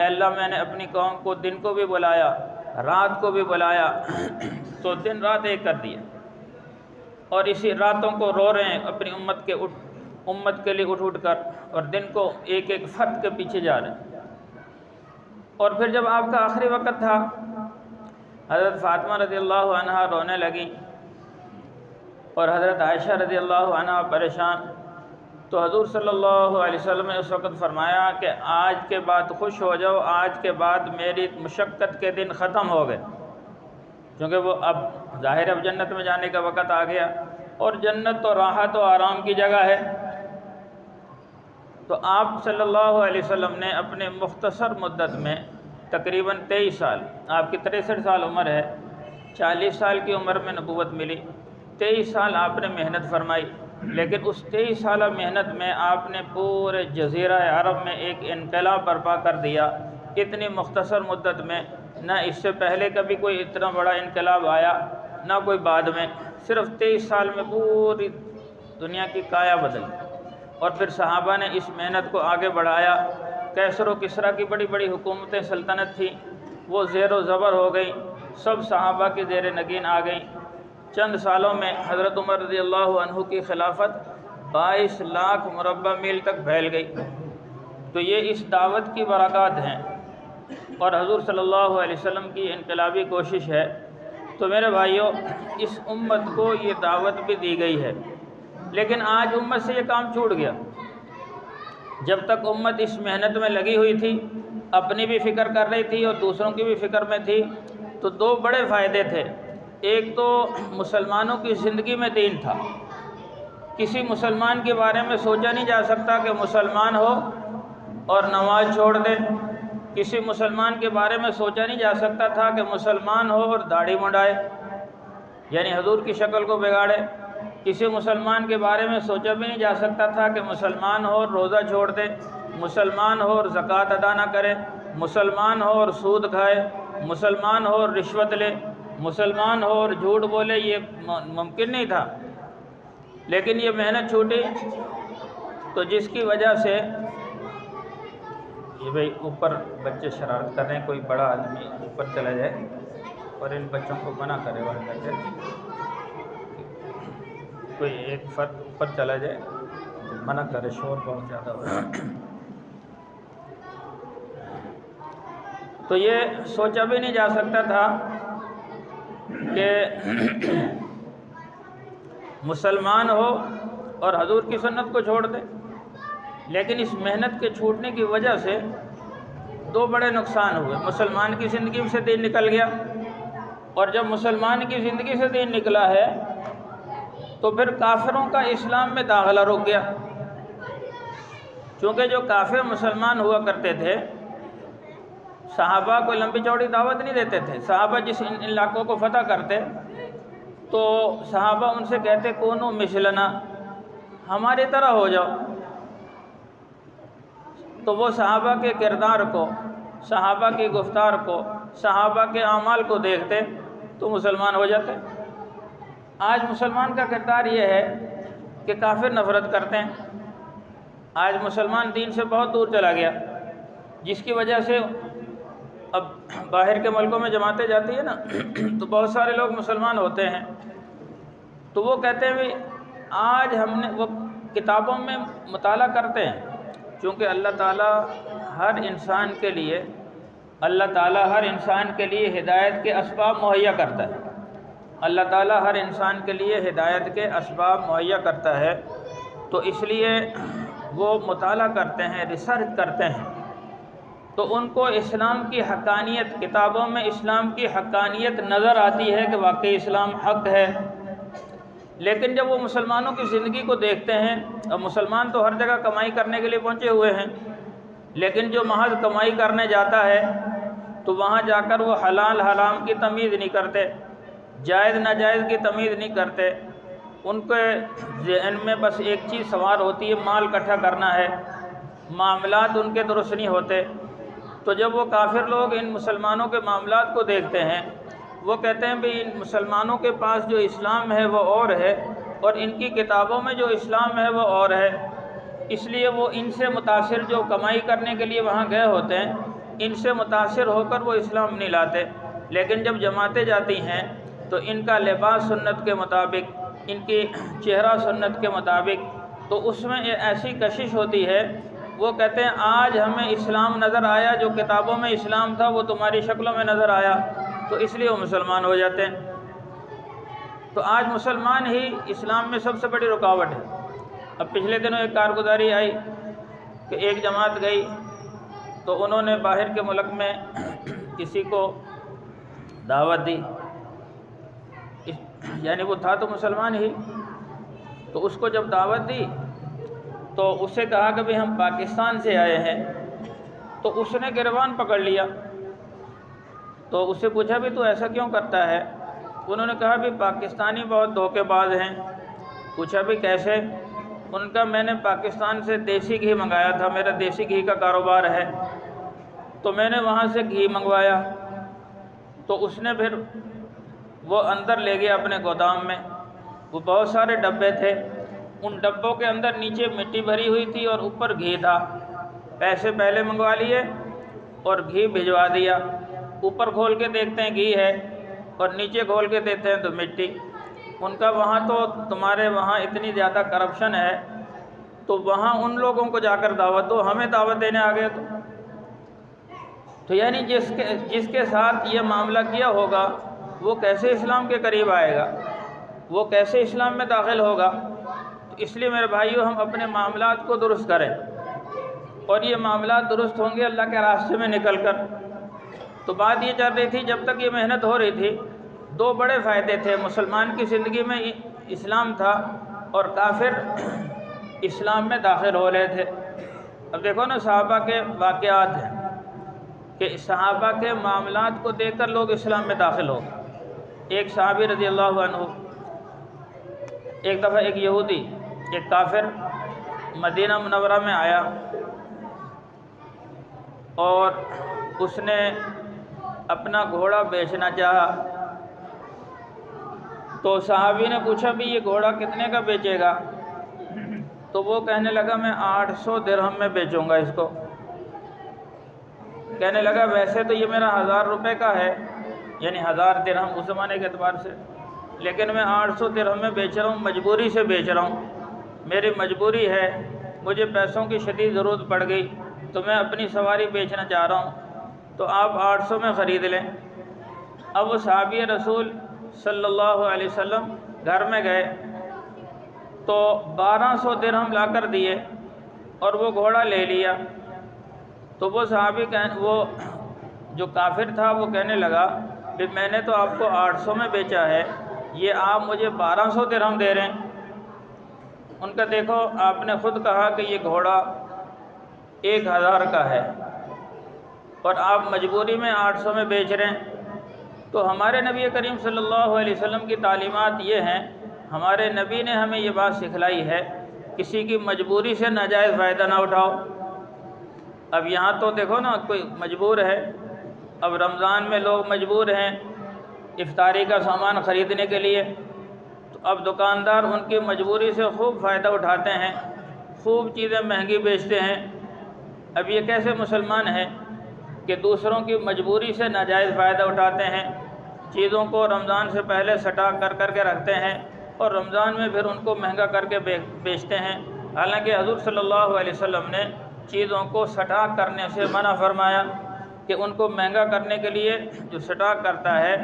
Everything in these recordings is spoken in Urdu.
اللہ میں نے اپنی قوم کو دن کو بھی بلایا رات کو بھی بلایا تو دن رات ایک کر دیا، اور اسی راتوں کو رو رہے ہیں اپنی امت کے لیے اٹھ کر، اور دن کو ایک ایک فرد کے پیچھے جا رہے ہیں۔ اور پھر جب آپ کا آخری وقت تھا، حضرت فاطمہ رضی اللہ عنہا رونے لگی اور حضرت عائشہ رضی اللہ عنہا پریشان، تو حضور صلی اللہ علیہ وسلم نے اس وقت فرمایا کہ آج کے بعد خوش ہو جاؤ، آج کے بعد میری مشقت کے دن ختم ہو گئے، کیونکہ وہ اب ظاہر اب جنت میں جانے کا وقت آ گیا، اور جنت تو راحت و آرام کی جگہ ہے۔ تو آپ صلی اللہ علیہ وسلم نے اپنے مختصر مدت میں تقریباً 23 سال، آپ کی 63 سال عمر ہے، 40 سال کی عمر میں نبوت ملی، 23 سال آپ نے محنت فرمائی، لیکن اس 23 سالہ محنت میں آپ نے پورے جزیرہ عرب میں ایک انقلاب برپا کر دیا۔ اتنی مختصر مدت میں نہ اس سے پہلے کبھی کوئی اتنا بڑا انقلاب آیا، نہ کوئی بعد میں، صرف 23 سال میں پوری دنیا کی کایا بدل۔ اور پھر صحابہ نے اس محنت کو آگے بڑھایا۔ کیسر و کسریٰ کی بڑی بڑی حکومتیں سلطنت تھیں، وہ زیر و زبر ہو گئی، سب صحابہ کی زیر نگین آ گئیں۔ چند سالوں میں حضرت عمر رضی اللہ عنہ کی خلافت 22 لاکھ مربع میل تک پھیل گئی۔ تو یہ اس دعوت کی برکات ہیں، اور حضور صلی اللہ علیہ وسلم کی انقلابی کوشش ہے۔ تو میرے بھائیوں، اس امت کو یہ دعوت بھی دی گئی ہے، لیکن آج امت سے یہ کام چھوٹ گیا۔ جب تک امت اس محنت میں لگی ہوئی تھی، اپنی بھی فکر کر رہی تھی اور دوسروں کی بھی فکر میں تھی، تو دو بڑے فائدے تھے۔ ایک تو مسلمانوں کی زندگی میں دین تھا، کسی مسلمان کے بارے میں سوچا نہیں جا سکتا کہ مسلمان ہو اور نماز چھوڑ دے، کسی مسلمان کے بارے میں سوچا نہیں جا سکتا تھا کہ مسلمان ہو اور داڑھی منڈائے، یعنی حضور کی شکل کو بگاڑے، کسی مسلمان کے بارے میں سوچا بھی نہیں جا سکتا تھا کہ مسلمان ہو اور روزہ چھوڑ دے، مسلمان ہو اور زکوٰۃ ادا نہ کرے، مسلمان ہو اور سود کھائے، مسلمان ہو اور رشوت لے، مسلمان ہو اور جھوٹ بولے، یہ ممکن نہیں تھا۔ لیکن یہ محنت چھوٹی، تو جس کی وجہ سے یہ بھائی اوپر بچے شرارت کر رہے ہیں، کوئی بڑا آدمی اوپر چلا جائے اور ان بچوں کو منع کرے، وہاں کر کے کوئی ایک فرد اوپر چلا جائے منع کرے، شور بہت زیادہ ہو رہا ہے۔ تو یہ سوچا بھی نہیں جا سکتا تھا کہ مسلمان ہو اور حضور کی سنت کو چھوڑ دے۔ لیکن اس محنت کے چھوٹنے کی وجہ سے دو بڑے نقصان ہوئے۔ مسلمان کی زندگی سے دین نکل گیا، اور جب مسلمان کی زندگی سے دین نکلا ہے تو پھر کافروں کا اسلام میں داخلہ رک گیا، چونکہ جو کافر مسلمان ہوا کرتے تھے صحابہ کو لمبی چوڑی دعوت نہیں دیتے تھے۔ صحابہ جس علاقوں کو فتح کرتے تو صحابہ ان سے کہتے کونو مثلنا، ہماری طرح ہو جاؤ۔ تو وہ صحابہ کے کردار کو، صحابہ کی گفتار کو، صحابہ کے اعمال کو دیکھتے تو مسلمان ہو جاتے۔ آج مسلمان کا کردار یہ ہے کہ کافر نفرت کرتے ہیں۔ آج مسلمان دین سے بہت دور چلا گیا، جس کی وجہ سے اب باہر کے ملکوں میں جماعتیں جاتی ہیں نا، تو بہت سارے لوگ مسلمان ہوتے ہیں، تو وہ کہتے ہیں بھی آج ہم نے، وہ کتابوں میں مطالعہ کرتے ہیں، چونکہ اللہ تعالیٰ ہر انسان کے لیے، اللہ تعالیٰ ہر انسان کے لیے ہدایت کے اسباب مہیا کرتا ہے۔ اللہ تعالیٰ ہر انسان کے لیے ہدایت کے اسباب مہیا کرتا ہے، تو اس لیے وہ مطالعہ کرتے ہیں، ریسرچ کرتے ہیں، تو ان کو اسلام کی حقانیت، کتابوں میں اسلام کی حقانیت نظر آتی ہے کہ واقعی اسلام حق ہے۔ لیکن جب وہ مسلمانوں کی زندگی کو دیکھتے ہیں، اب مسلمان تو ہر جگہ کمائی کرنے کے لیے پہنچے ہوئے ہیں، لیکن جو محض کمائی کرنے جاتا ہے تو وہاں جا کر وہ حلال حرام کی تمیز نہیں کرتے، جائز ناجائز کی تمیز نہیں کرتے، ان کے ذہن میں بس ایک چیز سوار ہوتی ہے، مال اکٹھا کرنا ہے، معاملات ان کے درست نہیں ہوتے۔ تو جب وہ کافر لوگ ان مسلمانوں کے معاملات کو دیکھتے ہیں، وہ کہتے ہیں بھی ان مسلمانوں کے پاس جو اسلام ہے وہ اور ہے، اور ان کی کتابوں میں جو اسلام ہے وہ اور ہے، اس لیے وہ ان سے متاثر جو کمائی کرنے کے لیے وہاں گئے ہوتے ہیں، ان سے متاثر ہو کر وہ اسلام نہیں لاتے، لیکن جب جماعتیں جاتی ہیں تو ان کا لباس سنت کے مطابق، ان کی چہرہ سنت کے مطابق، تو اس میں ایسی کشش ہوتی ہے، وہ کہتے ہیں آج ہمیں اسلام نظر آیا، جو کتابوں میں اسلام تھا وہ تمہاری شکلوں میں نظر آیا، تو اس لیے وہ مسلمان ہو جاتے ہیں۔ تو آج مسلمان ہی اسلام میں سب سے بڑی رکاوٹ ہے۔ اب پچھلے دنوں ایک کارگزاری آئی کہ ایک جماعت گئی تو انہوں نے باہر کے ملک میں کسی کو دعوت دی، یعنی وہ تھا تو مسلمان ہی، تو اس کو جب دعوت دی تو اس سے کہا کہ بھئی ہم پاکستان سے آئے ہیں، تو اس نے گریبان پکڑ لیا۔ تو اس سے پوچھا بھی تو ایسا کیوں کرتا ہے؟ انہوں نے کہا بھی پاکستانی بہت دھوکے باز ہیں۔ پوچھا بھی کیسے؟ ان کا میں نے پاکستان سے دیسی گھی منگایا تھا، میرا دیسی گھی کا کاروبار ہے، تو میں نے وہاں سے گھی منگوایا، تو اس نے پھر وہ اندر لے گیا اپنے گودام میں، وہ بہت سارے ڈبے تھے، ان ڈبوں کے اندر نیچے مٹی بھری ہوئی تھی اور اوپر گھی تھا، پیسے پہلے منگوا لیے اور گھی بھجوا دیا، اوپر کھول کے دیکھتے ہیں گھی ہے اور نیچے کھول کے دیکھتے ہیں تو مٹی۔ ان کا وہاں تو تمہارے وہاں اتنی زیادہ کرپشن ہے، تو وہاں ان لوگوں کو جا کر دعوت دو، ہمیں دعوت دینے آ گئے تو یعنی جس کے ساتھ یہ معاملہ کیا ہوگا وہ کیسے اسلام کے قریب آئے گا، وہ کیسے اسلام میں داخل ہوگا؟ تو اس لیے میرے بھائیو ہم اپنے معاملات کو درست کریں، اور یہ معاملات درست ہوں گے اللہ کے راستے میں نکل کر۔ تو بات یہ چل رہی تھی، جب تک یہ محنت ہو رہی تھی دو بڑے فائدے تھے، مسلمان کی زندگی میں اسلام تھا اور کافر اسلام میں داخل ہو رہے تھے۔ اب دیکھو نا صحابہ کے واقعات ہیں کہ صحابہ کے معاملات کو دیکھ کر لوگ اسلام میں داخل ہو گئے۔ ایک صحابی رضی اللہ عنہ، ایک دفعہ ایک یہودی، ایک کافر مدینہ منورہ میں آیا اور اس نے اپنا گھوڑا بیچنا چاہا، تو صحابی نے پوچھا بھی یہ گھوڑا کتنے کا بیچے گا؟ تو وہ کہنے لگا میں 800 درہم میں بیچوں گا اس کو۔ کہنے لگا ویسے تو یہ میرا 1000 روپے کا ہے، یعنی 1000 درہم اس زمانے کے اعتبار سے، لیکن میں 800 درہم میں بیچ رہا ہوں، مجبوری سے بیچ رہا ہوں، میری مجبوری ہے، مجھے پیسوں کی شدید ضرورت پڑ گئی تو میں اپنی سواری بیچنا چاہ رہا ہوں، تو آپ 800 میں خرید لیں۔ اب وہ صحابی رسول صلی اللہ علیہ وسلم گھر میں گئے تو 1200 درہم لا کر دیے اور وہ گھوڑا لے لیا۔ تو وہ صحابی وہ جو کافر تھا وہ کہنے لگا کہ میں نے تو آپ کو 800 میں بیچا ہے، یہ آپ مجھے 1200 درہم دے رہے ہیں۔ ان کا دیکھو آپ نے خود کہا کہ یہ گھوڑا 1000 کا ہے اور آپ مجبوری میں 800 میں بیچ رہے ہیں۔ تو ہمارے نبی کریم صلی اللہ علیہ وسلم کی تعلیمات یہ ہیں، ہمارے نبی نے ہمیں یہ بات سکھلائی ہے کسی کی مجبوری سے ناجائز فائدہ نہ اٹھاؤ۔ اب یہاں تو دیکھو نا کوئی مجبور ہے، اب رمضان میں لوگ مجبور ہیں افطاری کا سامان خریدنے کے لیے، تو اب دکاندار ان کی مجبوری سے خوب فائدہ اٹھاتے ہیں، خوب چیزیں مہنگی بیچتے ہیں۔ اب یہ کیسے مسلمان ہیں کہ دوسروں کی مجبوری سے ناجائز فائدہ اٹھاتے ہیں، چیزوں کو رمضان سے پہلے سٹا کر کے رکھتے ہیں اور رمضان میں پھر ان کو مہنگا کر کے بیچتے ہیں، حالانکہ حضور صلی اللہ علیہ وسلم نے چیزوں کو سٹاک کرنے سے منع فرمایا کہ ان کو مہنگا کرنے کے لیے جو سٹاک کرتا ہے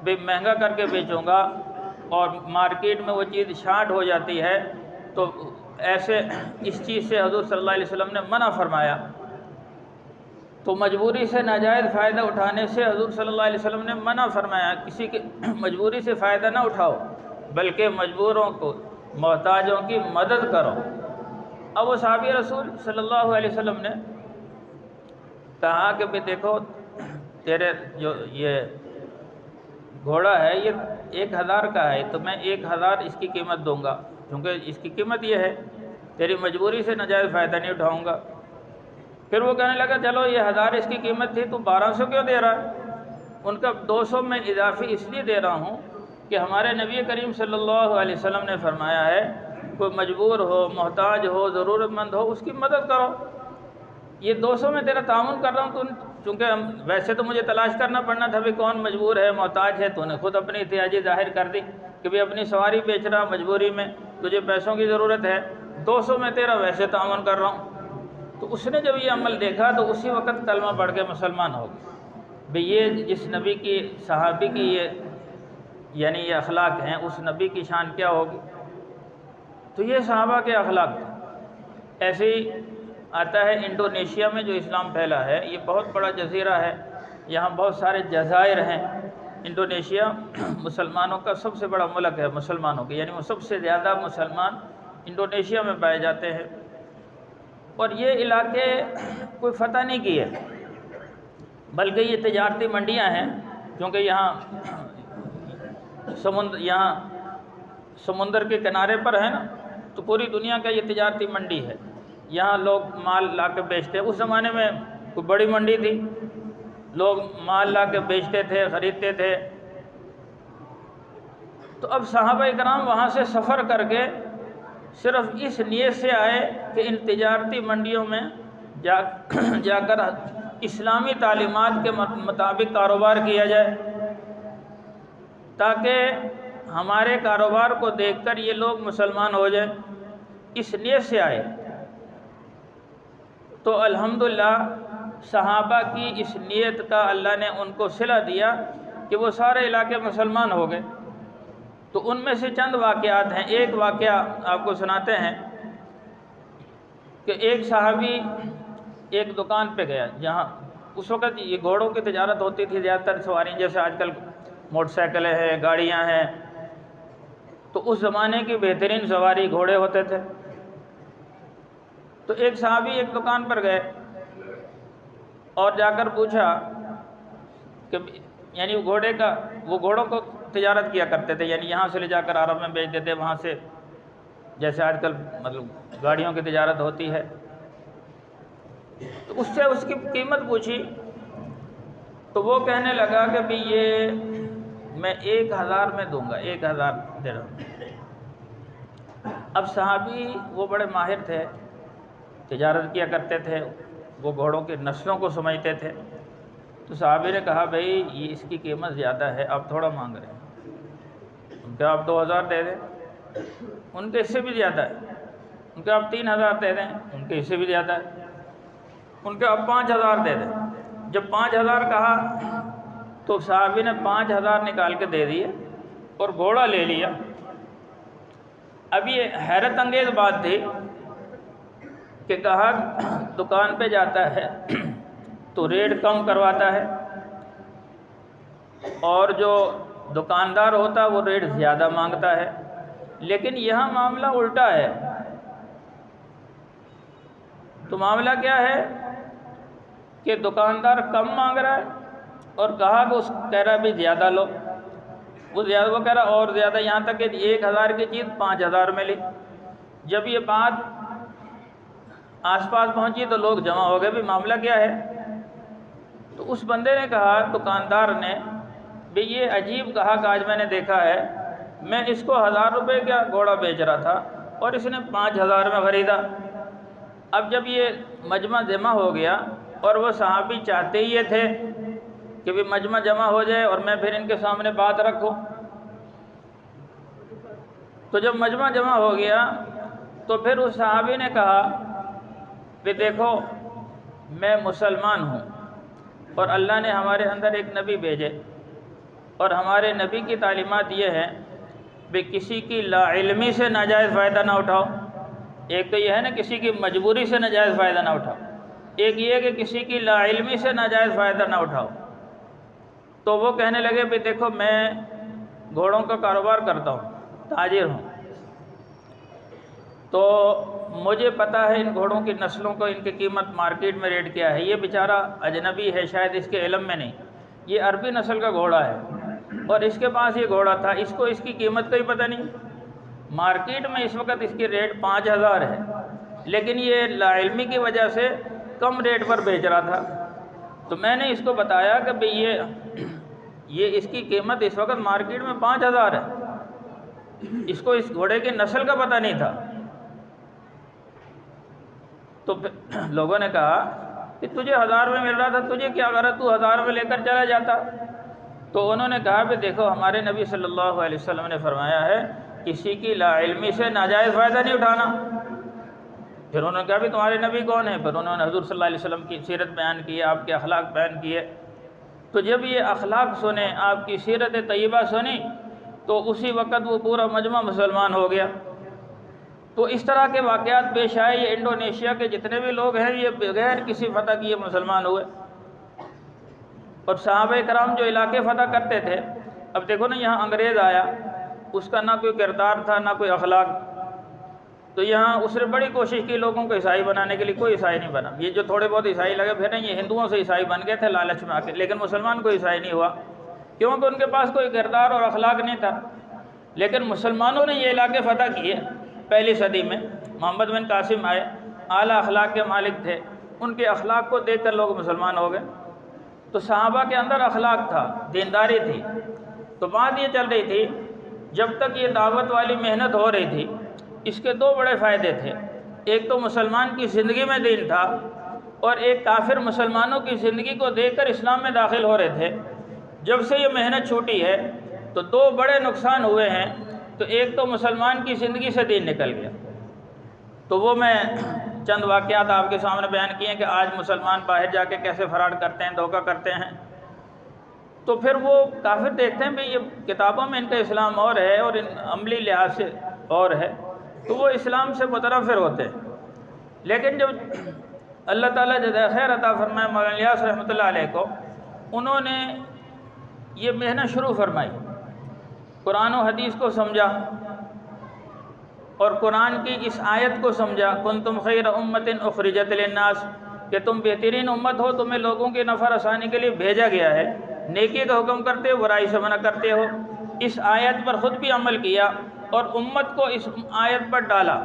بھی مہنگا کر کے بیچوں گا اور مارکیٹ میں وہ چیز شارٹ ہو جاتی ہے، تو ایسے اس چیز سے حضور صلی اللہ علیہ وسلم نے منع فرمایا۔ تو مجبوری سے ناجائز فائدہ اٹھانے سے حضور صلی اللہ علیہ وسلم نے منع فرمایا، کسی کی مجبوری سے فائدہ نہ اٹھاؤ بلکہ مجبوروں کو، محتاجوں کی مدد کرو۔ اب وہ صحابی رسول صلی اللہ علیہ وسلم نے کہا کہ بھی دیکھو تیرے جو یہ گھوڑا ہے یہ 1000 کا ہے، تو میں 1000 اس کی قیمت دوں گا، کیونکہ اس کی قیمت یہ ہے، تیری مجبوری سے ناجائز فائدہ نہیں اٹھاؤں گا۔ پھر وہ کہنے لگا چلو یہ 1000 اس کی قیمت تھی تو 1200 کیوں دے رہا ہے؟ ان کا 200 میں اضافی اس لیے دے رہا ہوں کہ ہمارے نبی کریم صلی اللہ علیہ وسلم نے فرمایا ہے کوئی مجبور ہو، محتاج ہو، ضرورت مند ہو، اس کی مدد کرو۔ یہ 200 میں تیرا تعاون کر رہا ہوں تو چونکہ ویسے تو مجھے تلاش کرنا پڑنا تھا بھی کون مجبور ہے، محتاج ہے، تو نے خود اپنی احتیاجی ظاہر کر دی کہ بھی اپنی سواری بیچ رہا مجبوری میں، تجھے پیسوں کی ضرورت ہے، 200 میں تیرا ویسے تعاون کر رہا ہوں۔ تو اس نے جب یہ عمل دیکھا تو اسی وقت کلمہ پڑھ کے مسلمان ہو گیا۔ بھئی یہ جس نبی کی صحابی کی یعنی یہ اخلاق ہیں، اس نبی کی شان کیا ہوگی؟ تو یہ صحابہ کے اخلاق تھے۔ ایسے ہی آتا ہے انڈونیشیا میں جو اسلام پھیلا ہے، یہ بہت بڑا جزیرہ ہے، یہاں بہت سارے جزائر ہیں۔ انڈونیشیا مسلمانوں کا سب سے بڑا ملک ہے، مسلمانوں کے، یعنی وہ سب سے زیادہ مسلمان انڈونیشیا میں پائے جاتے ہیں۔ اور یہ علاقے کوئی فتح نہیں کیے، بلکہ یہ تجارتی منڈیاں ہیں، کیونکہ یہاں سمندر کے کنارے پر ہے نا، تو پوری دنیا کا یہ تجارتی منڈی ہے، یہاں لوگ مال لا کے بیچتے ہیں۔ اس زمانے میں کوئی بڑی منڈی تھی، لوگ مال لا کے بیچتے تھے، خریدتے تھے۔ تو اب صحابہ کرام وہاں سے سفر کر کے صرف اس نیت سے آئے کہ ان تجارتی منڈیوں میں جا کر اسلامی تعلیمات کے مطابق کاروبار کیا جائے، تاکہ ہمارے کاروبار کو دیکھ کر یہ لوگ مسلمان ہو جائیں، اس نیت سے آئے۔ تو الحمدللہ صحابہ کی اس نیت کا اللہ نے ان کو صلہ دیا کہ وہ سارے علاقے مسلمان ہو گئے۔ تو ان میں سے چند واقعات ہیں۔ ایک واقعہ آپ کو سناتے ہیں کہ ایک صحابی ایک دکان پہ گیا، جہاں اس وقت یہ گھوڑوں کی تجارت ہوتی تھی، زیادہ تر سواری، جیسے آج کل موٹر سائیکلیں ہیں، گاڑیاں ہیں، تو اس زمانے کی بہترین سواری گھوڑے ہوتے تھے۔ تو ایک صحابی ایک دکان پر گئے اور جا کر پوچھا کہ یعنی وہ گھوڑوں کو تجارت کیا کرتے تھے، یعنی یہاں سے لے جا کر عرب میں بیچ دیتے، وہاں سے جیسے آج کل مطلب گاڑیوں کی تجارت ہوتی ہے۔ تو اس سے اس کی قیمت پوچھی تو وہ کہنے لگا کہ بھی یہ میں 1000 میں دوں گا، 1000 درہم۔ اب صحابی وہ بڑے ماہر تھے، تجارت کیا کرتے تھے، وہ گھوڑوں کی نسلوں کو سمجھتے تھے۔ تو صحابی نے کہا بھئی یہ اس کی قیمت زیادہ ہے، آپ تھوڑا مانگ رہے ہیں، ان کے آپ 2000 دے دیں، ان کے اس سے بھی زیادہ ہے، ان کے آپ 3000 دے دیں، ان کے اس سے بھی زیادہ ہے، ان کے آپ 5000 دے دیں۔ جب 5000 کہا تو صحابی نے 5000 نکال کے دے دیے اور گھوڑا لے لیا۔ اب یہ حیرت انگیز بات تھی کہ گاہک دکان پہ جاتا ہے تو ریٹ کم کرواتا ہے، اور جو دکاندار ہوتا ہے وہ ریٹ زیادہ مانگتا ہے، لیکن یہاں معاملہ الٹا ہے۔ تو معاملہ کیا ہے کہ دکاندار کم مانگ رہا ہے اور گاہک اس کہہ رہا بھی زیادہ لو، وہ کہہ رہا اور زیادہ، یہاں تک کہ 1000 کی چیز 5000 میں لی۔ جب یہ بات آس پاس پہنچی تو لوگ جمع ہو گئے، بھی معاملہ کیا ہے؟ تو اس بندے نے کہا، دکاندار نے، بھی یہ عجیب گاہک آج میں نے دیکھا ہے، میں اس کو 1000 روپے کا گھوڑا بیچ رہا تھا اور اس نے 5000 میں خریدا۔ اب جب یہ مجمع جمع ہو گیا اور وہ صحابی چاہتے ہی یہ تھے کہ بھی مجمع جمع ہو جائے اور میں پھر ان کے سامنے بات رکھوں، تو جب مجمع جمع ہو گیا تو پھر اس صحابی نے کہا کہ دیکھو میں مسلمان ہوں اور اللہ نے ہمارے اندر ایک نبی بھیجے، اور ہمارے نبی کی تعلیمات یہ ہیں کہ کسی کی لا علمی سے ناجائز فائدہ نہ اٹھاؤ۔ ایک تو یہ ہے نا کسی کی مجبوری سے ناجائز فائدہ نہ اٹھاؤ، ایک یہ کہ کسی کی لا علمی سے ناجائز فائدہ نہ اٹھاؤ۔ تو وہ کہنے لگے بھی دیکھو میں گھوڑوں کا کاروبار کرتا ہوں، تاجر ہوں، تو مجھے پتہ ہے ان گھوڑوں کی نسلوں کو، ان کی قیمت مارکیٹ میں ریٹ کیا ہے۔ یہ بیچارہ اجنبی ہے، شاید اس کے علم میں نہیں، یہ عربی نسل کا گھوڑا ہے اور اس کے پاس یہ گھوڑا تھا، اس کو اس کی قیمت کا ہی پتہ نہیں۔ مارکیٹ میں اس وقت اس کی ریٹ 5000 ہے، لیکن یہ لا علمی کی وجہ سے کم ریٹ پر بیچ رہا تھا۔ تو میں نے اس کو بتایا کہ بھئی یہ اس کی قیمت اس وقت مارکیٹ میں 5000 ہے، اس کو اس گھوڑے کی نسل کا پتہ نہیں تھا۔ تو لوگوں نے کہا کہ تجھے 1000 میں مل رہا تھا، تجھے کیا غرض، تو 1000 میں لے کر چلا جاتا۔ تو انہوں نے کہا کہ دیکھو ہمارے نبی صلی اللہ علیہ وسلم نے فرمایا ہے کسی کی لا علمی سے ناجائز فائدہ نہیں اٹھانا۔ پھر انہوں نے کہا بھی تمہارے نبی کون ہیں؟ پھر انہوں نے حضور صلی اللہ علیہ وسلم کی سیرت بیان کی، آپ کے اخلاق بیان کیے۔ تو جب یہ اخلاق سنے، آپ کی سیرت طیبہ سنی، تو اسی وقت وہ پورا مجمع مسلمان ہو گیا۔ تو اس طرح کے واقعات پیش آئے۔ یہ انڈونیشیا کے جتنے بھی لوگ ہیں یہ بغیر کسی فتح کیے مسلمان ہوئے۔ اور صحابہ کرام جو علاقے فتح کرتے تھے، اب دیکھو نا یہاں انگریز آیا، اس کا نہ کوئی کردار تھا نہ کوئی اخلاق، تو یہاں اس نے بڑی کوشش کی لوگوں کو عیسائی بنانے کے لیے، کوئی عیسائی نہیں بنا۔ یہ جو تھوڑے بہت عیسائی لگے پھر یہ ہندوؤں سے عیسائی بن گئے تھے لالچ میں آ کے، لیکن مسلمان کوئی عیسائی نہیں ہوا، کیونکہ ان کے پاس کوئی کردار اور اخلاق نہیں تھا۔ لیکن مسلمانوں نے یہ علاقے فتح کیے پہلی صدی میں۔ محمد بن قاسم آئے، اعلیٰ اخلاق کے مالک تھے، ان کے اخلاق کو دیکھ کر لوگ مسلمان ہو گئے۔ تو صحابہ کے اندر اخلاق تھا، دینداری تھی۔ تو بات یہ چل رہی تھی جب تک یہ دعوت والی محنت ہو رہی تھی، اس کے دو بڑے فائدے تھے۔ ایک تو مسلمان کی زندگی میں دین تھا، اور ایک کافر مسلمانوں کی زندگی کو دیکھ کر اسلام میں داخل ہو رہے تھے۔ جب سے یہ محنت چھوٹی ہے تو دو بڑے نقصان ہوئے ہیں۔ تو ایک تو مسلمان کی زندگی سے دین نکل گیا، تو وہ میں چند واقعات آپ کے سامنے بیان کیے ہیں کہ آج مسلمان باہر جا کے کیسے فراڈ کرتے ہیں، دھوکہ کرتے ہیں۔ تو پھر وہ کافر دیکھتے ہیں بھئی یہ کتابوں میں ان کا اسلام اور ہے اور ان عملی لحاظ سے اور ہے، تو وہ اسلام سے متنفر ہوتے ہیں۔ لیکن جب اللہ تعالیٰ جزائے خیر عطا فرمائے مولانا الیاس رحمۃ اللہ علیہ کو، انہوں نے یہ محنت شروع فرمائی، قرآن و حدیث کو سمجھا اور قرآن کی اس آیت کو سمجھا، کنتم خیر امت اخرجت للناس، کہ تم بہترین امت ہو، تمہیں لوگوں کی نفع رسانی کے لیے بھیجا گیا ہے، نیکی کا حکم کرتے ہو، برائی سے منع کرتے ہو۔ اس آیت پر خود بھی عمل کیا اور امت کو اس آیت پر ڈالا۔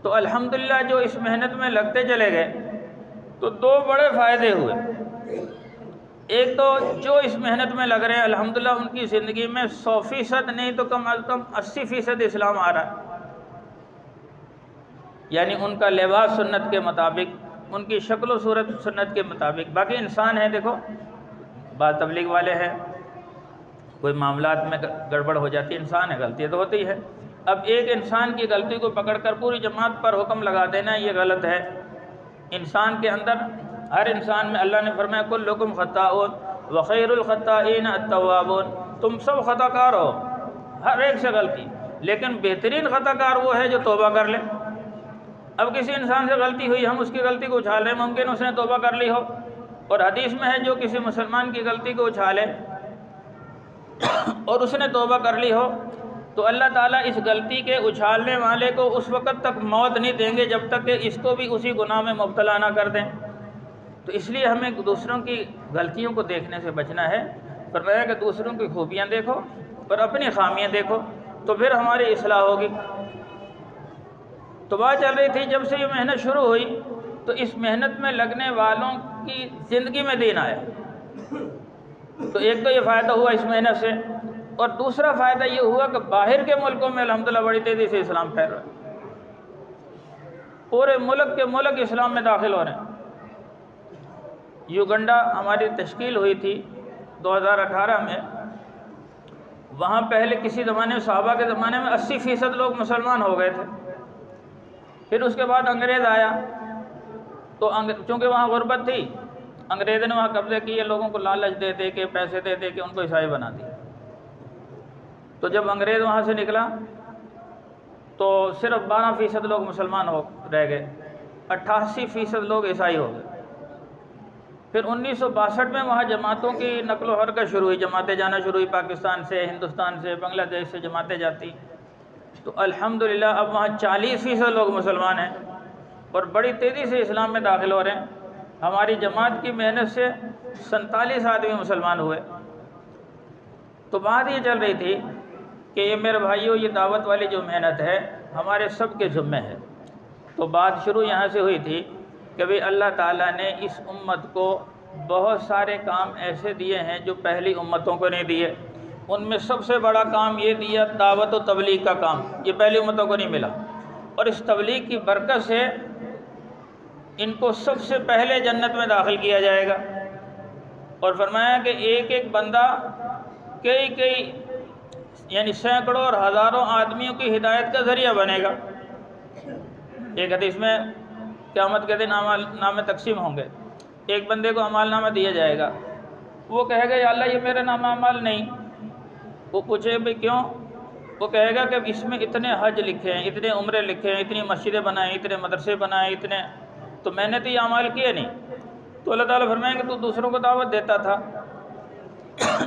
تو الحمدللہ جو اس محنت میں لگتے چلے گئے تو دو بڑے فائدے ہوئے۔ ایک تو جو اس محنت میں لگ رہے ہیں الحمدللہ ان کی زندگی میں 100% نہیں تو کم از کم 80% اسلام آ رہا ہے، یعنی ان کا لباس سنت کے مطابق، ان کی شکل و صورت سنت کے مطابق۔ باقی انسان ہے، دیکھو بعض تبلیغ والے ہیں، کوئی معاملات میں گڑبڑ ہو جاتی ہے، انسان ہے، غلطی تو ہوتی ہے۔ اب ایک انسان کی غلطی کو پکڑ کر پوری جماعت پر حکم لگا دینا یہ غلط ہے۔ انسان کے اندر، ہر انسان میں اللہ نے فرمایا کلکم خطاؤن وخیر الخطائین التوابون، تم سب خطا کار ہو، ہر ایک سے غلطی، لیکن بہترین خطا کار وہ ہے جو توبہ کر لے۔ اب کسی انسان سے غلطی ہوئی، ہم اس کی غلطی کو اچھال رہے ہیں، ممکن اس نے توبہ کر لی ہو، اور حدیث میں ہے جو کسی مسلمان کی غلطی کو اچھالے اور اس نے توبہ کر لی ہو تو اللہ تعالیٰ اس غلطی کے اچھالنے والے کو اس وقت تک موت نہیں دیں گے جب تک کہ اس کو بھی اسی گناہ میں مبتلا نہ کر دیں۔ تو اس لیے ہمیں دوسروں کی غلطیوں کو دیکھنے سے بچنا ہے، فرمایا کہ دوسروں کی خوبیاں دیکھو اور اپنی خامیاں دیکھو، تو پھر ہماری اصلاح ہوگی۔ تو بات چل رہی تھی جب سے یہ محنت شروع ہوئی تو اس محنت میں لگنے والوں کی زندگی میں دین آیا۔ تو ایک تو یہ فائدہ ہوا اس محنت سے، اور دوسرا فائدہ یہ ہوا کہ باہر کے ملکوں میں الحمدللہ بڑی تیزی سے اسلام پھیل رہا ہے، پورے ملک کے ملک اسلام میں داخل ہو رہے ہیں۔ یوگنڈا ہماری تشکیل ہوئی تھی 2018 میں، وہاں پہلے کسی زمانے میں صحابہ کے زمانے میں 80% لوگ مسلمان ہو گئے تھے۔ پھر اس کے بعد انگریز آیا تو چونکہ وہاں غربت تھی، انگریز نے وہاں قبضے کیے، لوگوں کو لالچ دے دے کے، پیسے دے دے کے ان کو عیسائی بنا دیا۔ تو جب انگریز وہاں سے نکلا تو صرف 12% لوگ مسلمان رہ گئے، 88% لوگ عیسائی ہو گئے۔ پھر 1962 میں وہاں جماعتوں کی نقل و حرکت شروع ہوئی، جماعتیں جانا شروع ہوئی، پاکستان سے، ہندوستان سے، بنگلہ دیش سے جماعتیں جاتی، تو الحمدللہ اب وہاں 40% لوگ مسلمان ہیں اور بڑی تیزی سے اسلام میں داخل ہو رہے ہیں۔ ہماری جماعت کی محنت سے 47 آدمی مسلمان ہوئے۔ تو بات یہ چل رہی تھی کہ یہ میرے بھائیوں یہ دعوت والی جو محنت ہے ہمارے سب کے ذمہ ہے۔ تو بات شروع یہاں سے ہوئی تھی کہ بھئی اللہ تعالیٰ نے اس امت کو بہت سارے کام ایسے دیے ہیں جو پہلی امتوں کو نہیں دیے۔ ان میں سب سے بڑا کام یہ دیا دعوت و تبلیغ کا کام، یہ پہلی امتوں کو نہیں ملا، اور اس تبلیغ کی برکت سے ان کو سب سے پہلے جنت میں داخل کیا جائے گا۔ اور فرمایا کہ ایک ایک بندہ کئی یعنی سینکڑوں اور ہزاروں آدمیوں کی ہدایت کا ذریعہ بنے گا۔ ایک حدیث میں قیامت کے دن اعمال نامے تقسیم ہوں گے، ایک بندے کو اعمال نامہ دیا جائے گا، وہ کہے گا یا اللہ یہ میرا نام اعمال نہیں۔ وہ پوچھے بھئی کیوں؟ وہ کہے گا کہ اس میں اتنے حج لکھے ہیں، اتنے عمرے لکھے ہیں، اتنی مسجدیں بنائیں، اتنے مدرسے بنائے، اتنے، تو میں نے تو یہ اعمال کیے نہیں۔ تو اللہ تعالیٰ فرمائیں کہ تو دوسروں کو دعوت دیتا تھا،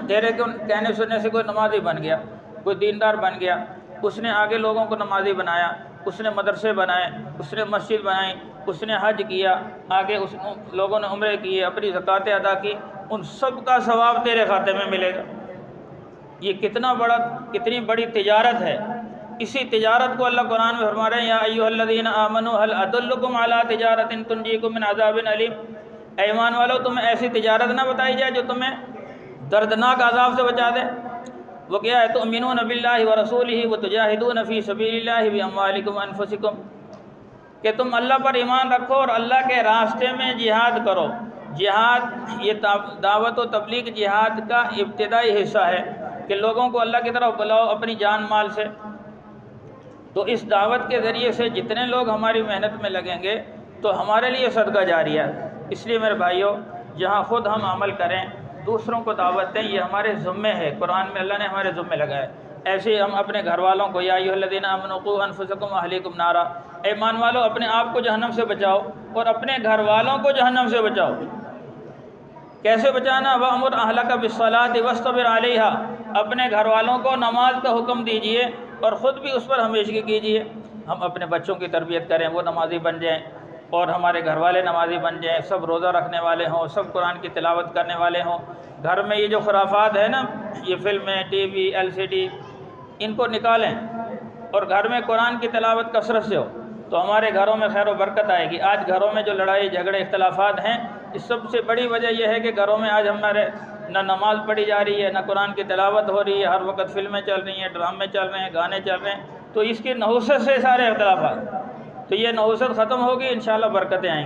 تیرے کہنے سننے سے کوئی نمازی بن گیا، کوئی دیندار بن گیا، اس نے آگے لوگوں کو نمازی بنایا، اس نے مدرسے بنائے، اس نے مسجد بنائی، اس نے حج کیا، آگے لوگوں نے عمرے کیے، اپنی زکوٰۃیں ادا کی، ان سب کا ثواب تیرے کھاتے میں ملے گا۔ یہ کتنی بڑی تجارت ہے۔ اسی تجارت کو اللہ قرآن میں فرما رہے ہیں یا ایھا الذین آمنوا هل ادلکم علی تجارۃ تنجیکم من عذاب علیم، اے ایمان والو تمہیں ایسی تجارت نہ بتائی جائے جو تمہیں دردناک عذاب سے بچا دے۔ وہ کیا ہے؟ تؤمنون باللہ ورسولہ وتجاہدون فی سبیل اللہ باموالکم وانفسکم، کہ تم اللہ پر ایمان رکھو اور اللہ کے راستے میں جہاد کرو۔ جہاد یہ دعوت و تبلیغ جہاد کا ابتدائی حصہ ہے کہ لوگوں کو اللہ کی طرف بلاؤ اپنی جان مال سے۔ تو اس دعوت کے ذریعے سے جتنے لوگ ہماری محنت میں لگیں گے تو ہمارے لیے صدقہ جاریہ ہے۔ اس لیے میرے بھائیوں، جہاں خود ہم عمل کریں، دوسروں کو دعوت دیں، یہ ہمارے ذمے ہے، قرآن میں اللہ نے ہمارے ذمے لگایا ہے۔ ایسے ہی ہم اپنے گھر والوں کو یا ایھا الذین آمنوا قوا انفسکم واہلیکم نارا، اے ایمان والو اپنے آپ کو جہنم سے بچاؤ اور اپنے گھر والوں کو جہنم سے بچاؤ۔ کیسے بچانا؟ وَأْمُرْ أَهْلَكَ بِالصَّلَاةِ وَاصْطَبِرْ عَلَيْهَا، اپنے گھر والوں کو نماز کا حکم دیجئے اور خود بھی اس پر ہمیشگی کیجئے۔ ہم اپنے بچوں کی تربیت کریں، وہ نمازی بن جائیں، اور ہمارے گھر والے نمازی بن جائیں، سب روزہ رکھنے والے ہوں، سب قرآن کی تلاوت کرنے والے ہوں۔ گھر میں یہ جو خرافات ہے نا، یہ فلمیں، ٹی وی، LCD، ان کو نکالیں اور گھر میں قرآن کی تلاوت کثرت سے ہو تو ہمارے گھروں میں خیر و برکت آئے گی۔ آج گھروں میں جو لڑائی جھگڑے اختلافات ہیں، اس سب سے بڑی وجہ یہ ہے کہ گھروں میں آج ہمارے نہ نماز پڑھی جا رہی ہے، نہ قرآن کی تلاوت ہو رہی ہے، ہر وقت فلمیں چل رہی ہیں، ڈرامے چل رہے ہیں، گانے چل رہے ہیں، تو اس کی نحوست سے سارے اختلافات۔ تو یہ نحوست ختم ہوگی، انشاءاللہ برکتیں آئیں گی۔